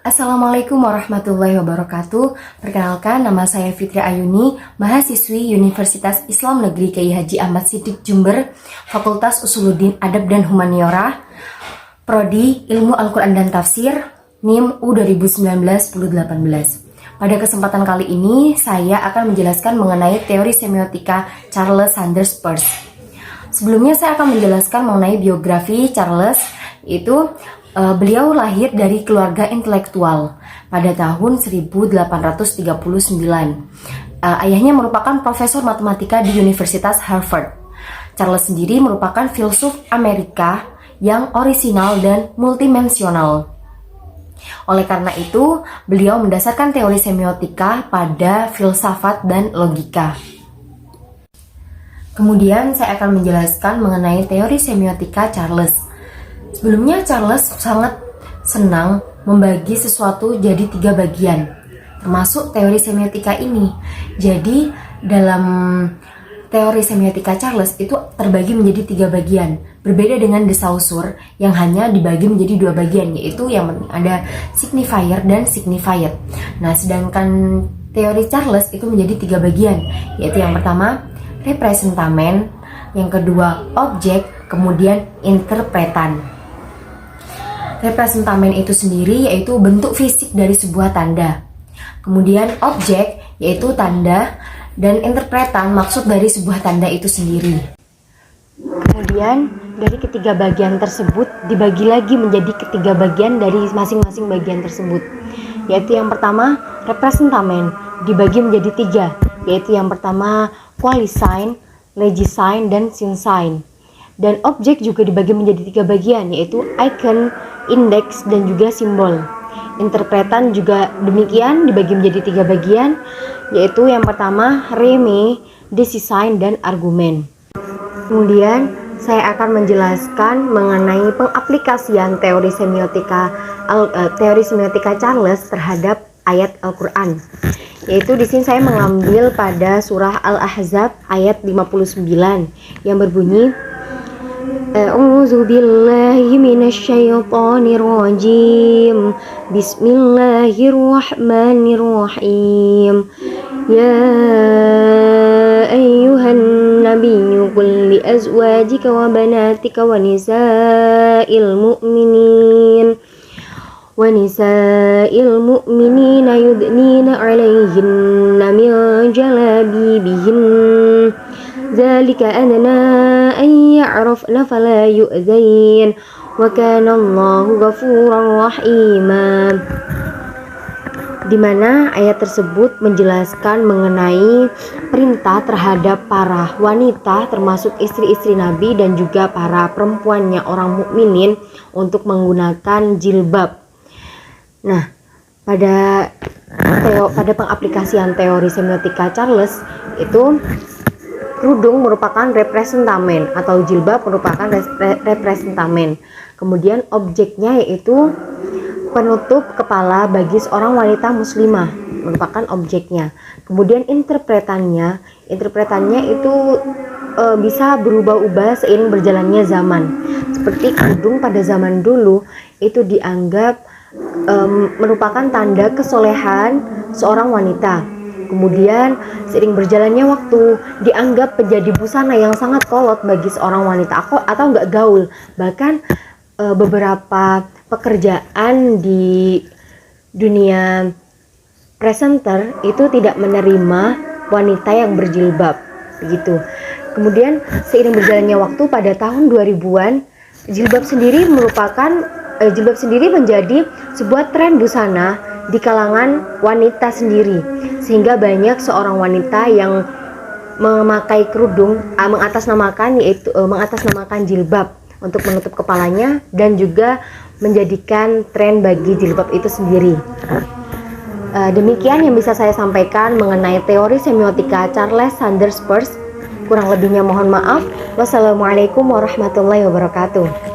Assalamualaikum warahmatullahi wabarakatuh. Perkenalkan, nama saya Fitri Ayuni, mahasiswi Universitas Islam Negeri Kiai Haji Ahmad Siddiq Jember, Fakultas Usuluddin Adab dan Humaniora, Prodi Ilmu Al-Quran dan Tafsir, NIM U 2019-1018. Pada kesempatan kali ini, saya akan menjelaskan mengenai teori semiotika Charles Sanders Peirce. Sebelumnya saya akan menjelaskan mengenai biografi Charles, yaitu beliau lahir dari keluarga intelektual pada tahun 1839. Ayahnya merupakan profesor matematika di Universitas Harvard. Charles sendiri merupakan filsuf Amerika yang orisinal dan multidimensional. Oleh karena itu, beliau mendasarkan teori semiotika pada filsafat dan logika. Kemudian saya akan menjelaskan mengenai teori semiotika Charles. Sebelumnya Charles sangat senang membagi sesuatu jadi 3 bagian, termasuk teori semiotika ini. Jadi dalam teori semiotika Charles itu terbagi menjadi 3 bagian, berbeda dengan de Saussure yang hanya dibagi menjadi 2 bagian, yaitu yang ada signifier dan signified. Nah, sedangkan teori Charles itu menjadi 3 bagian, yaitu yang pertama representamen, yang kedua objek, kemudian interpretan. Representamen itu sendiri yaitu bentuk fisik dari sebuah tanda. Kemudian objek yaitu tanda, dan interpretan maksud dari sebuah tanda itu sendiri. Kemudian dari ketiga bagian tersebut dibagi lagi menjadi ketiga bagian dari masing-masing bagian tersebut. Yaitu yang pertama representamen dibagi menjadi 3, yaitu yang pertama qualisign, legisign, dan sign. Dan objek juga dibagi menjadi 3 bagian, yaitu icon, index, dan juga simbol. Interpretan juga demikian dibagi menjadi 3 bagian, yaitu yang pertama reme, design, dan argumen. Kemudian saya akan menjelaskan mengenai pengaplikasian teori semiotika Charles terhadap ayat Al-Quran. Yaitu di sini saya mengambil pada surah Al-Ahzab ayat 59 yang berbunyi, A'udzu billahi minasyaitonir rajim. Bismillahirrahmanirrahim. Ya ayyuhan nabiyyu qul li azwajika wa banatika wa nisa'il mu'minina yudnina 'alaihinna min jalabibihin. Dzalika adna an ya'rafna fala yu'zain wa kana Allahu ghafurar rahima. Di mana ayat tersebut menjelaskan mengenai perintah terhadap para wanita termasuk istri-istri Nabi dan juga para perempuannya orang mukminin untuk menggunakan jilbab. Nah, pada pengaplikasian teori semiotika Charles itu kerudung merupakan representamen atau jilbab merupakan representamen. Kemudian objeknya yaitu penutup kepala bagi seorang wanita muslimah merupakan objeknya. Kemudian interpretannya itu bisa berubah-ubah seiring berjalannya zaman. Seperti kerudung pada zaman dulu itu dianggap merupakan tanda kesolehan seorang wanita. Kemudian seiring berjalannya waktu dianggap menjadi busana yang sangat kolot bagi seorang wanita atau enggak gaul. Bahkan beberapa pekerjaan di dunia presenter itu tidak menerima wanita yang berjilbab begitu. Kemudian seiring berjalannya waktu pada tahun 2000-an jilbab sendiri menjadi sebuah tren busana di kalangan wanita sendiri, sehingga banyak seorang wanita yang memakai kerudung mengatasnamakan jilbab untuk menutup kepalanya dan juga menjadikan tren bagi jilbab itu sendiri. Demikian yang bisa saya sampaikan mengenai teori semiotika Charles Sanders Peirce. Kurang lebihnya mohon maaf. Wassalamualaikum warahmatullahi wabarakatuh.